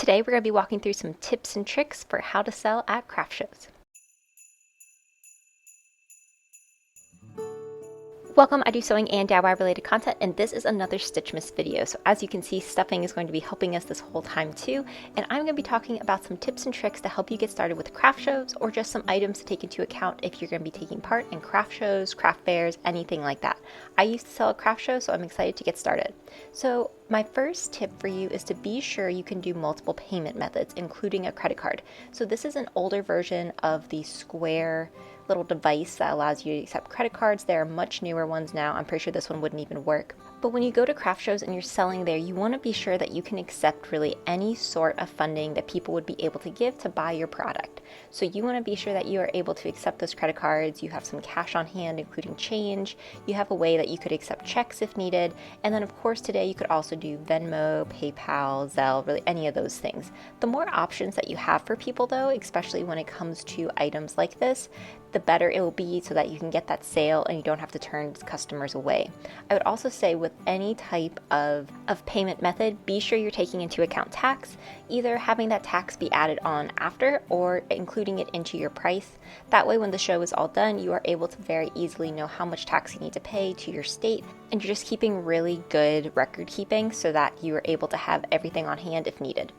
Today we're going to be walking through some tips and tricks for how to sell at craft shows. Welcome, I do sewing and DIY related content, and this is another Stitchmas video. So as you can see, stuffing is going to be helping us this whole time too, and I'm going to be talking about some tips and tricks to help you get started with craft shows, or just some items to take into account if you're going to be taking part in craft shows, craft fairs, anything like that. I used to sell at craft shows, so I'm excited to get started. So my first tip for you is to be sure you can do multiple payment methods, including a credit card. So this is an older version of the Square little device that allows you to accept credit cards. There are much newer ones now. I'm pretty sure this one wouldn't even work. But when you go to craft shows and you're selling there, you want to be sure that you can accept really any sort of funding that people would be able to give to buy your product. So you want to be sure that you are able to accept those credit cards, you have some cash on hand, including change, you have a way that you could accept checks if needed, and then of course today you could also do Venmo, PayPal, Zelle, really any of those things. The more options that you have for people though, especially when it comes to items like this, the better it will be so that you can get that sale and you don't have to turn customers away. I would also say with any type of payment method, be sure you're taking into account tax, either having that tax be added on after or including it into your price. That way when the show is all done, you are able to very easily know how much tax you need to pay to your state, and you're just keeping really good record keeping so that you are able to have everything on hand if needed.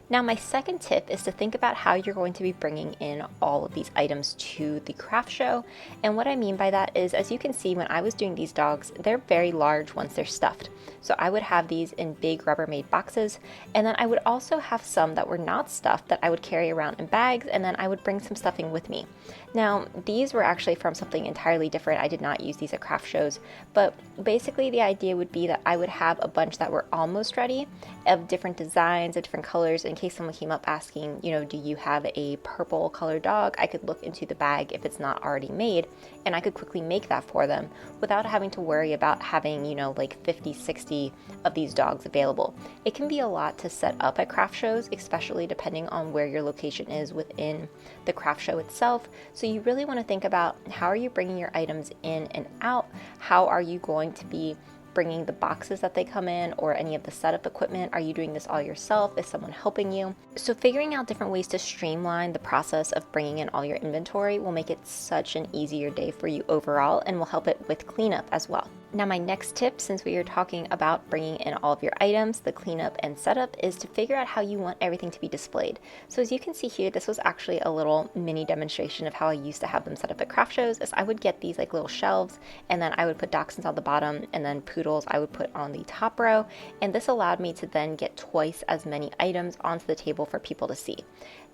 Now my second tip is to think about how you're going to be bringing in all of these items to the craft show. And what I mean by that is, as you can see when I was doing these dogs, they're very large once they're stuffed. So I would have these in big Rubbermaid boxes, and then I would also have some that were not stuffed that I would carry around in bags, and then I would bring some stuffing with me. Now these were actually from something entirely different. I did not use these at craft shows, but basically the idea would be that I would have a bunch that were almost ready of different designs, of different colors, in case someone came up asking, do you have a purple colored dog? I could look into the bag if it's not already made, and I could quickly make that for them without having to worry about having, like 50, 60 of these dogs available. It can be a lot to set up at craft shows, especially depending on where your location is within the craft show itself. So you really want to think about, how are you bringing your items in and out? How are you going to be bringing the boxes that they come in, or any of the setup equipment? Are you doing this all yourself? Is someone helping you? So figuring out different ways to streamline the process of bringing in all your inventory will make it such an easier day for you overall, and will help it with cleanup as well. Now my next tip, since we are talking about bringing in all of your items, the cleanup and setup, is to figure out how you want everything to be displayed. So as you can see here, this was actually a little mini demonstration of how I used to have them set up at craft shows. Is I would get these like little shelves, and then I would put dachshunds on the bottom, and then poodles I would put on the top row, and this allowed me to then get twice as many items onto the table for people to see.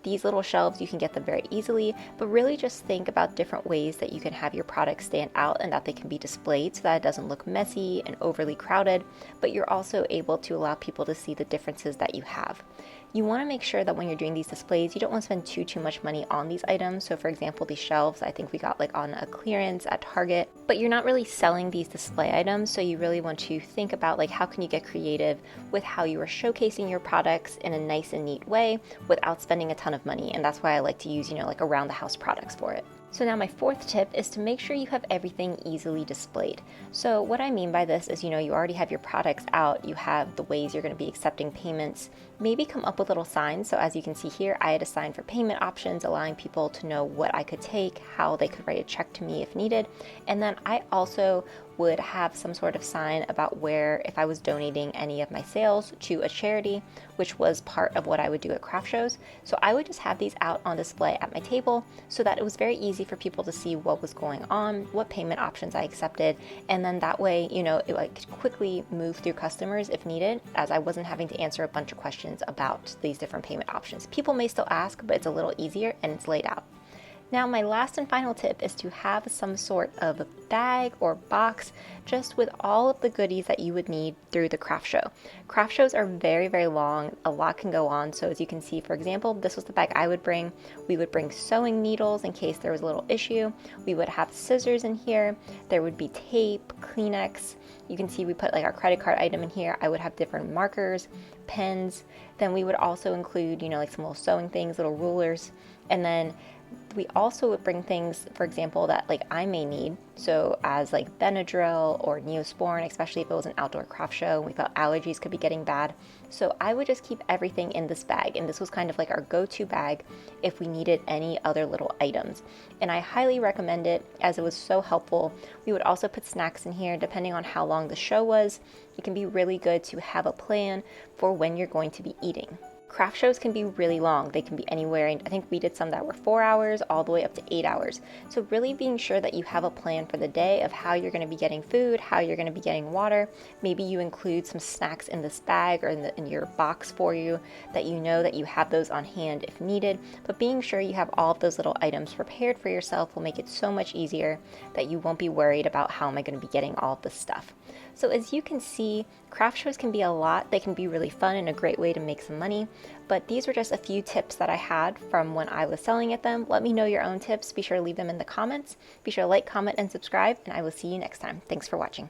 These little shelves, you can get them very easily, but really just think about different ways that you can have your products stand out and that they can be displayed so that it doesn't look messy and overly crowded, but you're also able to allow people to see the differences that you have. You want to make sure that when you're doing these displays, you don't want to spend too much money on these items. So for example, these shelves, I think we got like on a clearance at Target, but you're not really selling these display items. So you really want to think about like, how can you get creative with how you are showcasing your products in a nice and neat way without spending a ton of money. And that's why I like to use, like around the house products for it. So now my fourth tip is to make sure you have everything easily displayed. So what I mean by this is, you already have your products out, you have the ways you're going to be accepting payments. Maybe come up with little signs. So as you can see here, I had a sign for payment options, allowing people to know what I could take, how they could write a check to me if needed. And then I also would have some sort of sign about where, if I was donating any of my sales to a charity, which was part of what I would do at craft shows. So I would just have these out on display at my table so that it was very easy for people to see what was going on, what payment options I accepted, and then that way, I could quickly move through customers if needed, as I wasn't having to answer a bunch of questions about these different payment options. People may still ask, but it's a little easier and it's laid out. Now my last and final tip is to have some sort of bag or box just with all of the goodies that you would need through the craft show. Craft shows are very, very long. A lot can go on. So as you can see, for example, this was the bag I would bring. We would bring sewing needles in case there was a little issue. We would have scissors in here. There would be tape, Kleenex. You can see we put like our credit card item in here. I would have different markers, pens. Then we would also include, like some little sewing things, little rulers. And then We also would bring things, for example, that like I may need. So as like Benadryl or Neosporin, especially if it was an outdoor craft show and we felt allergies could be getting bad. So I would just keep everything in this bag. And this was kind of like our go-to bag if we needed any other little items. And I highly recommend it as it was so helpful. We would also put snacks in here depending on how long the show was. It can be really good to have a plan for when you're going to be eating. Craft shows can be really long. They can be anywhere, and I think we did some that were 4 hours all the way up to 8 hours. So really being sure that you have a plan for the day of how you're going to be getting food, how you're going to be getting water. Maybe you include some snacks in this bag or in your box for you, that you know that you have those on hand if needed. But being sure you have all of those little items prepared for yourself will make it so much easier that you won't be worried about how am I going to be getting all of this stuff. So as you can see, craft shows can be a lot. They can be really fun and a great way to make some money. But these were just a few tips that I had from when I was selling at them. Let me know your own tips. Be sure to leave them in the comments. Be sure to like, comment, and subscribe, and I will see you next time. Thanks for watching.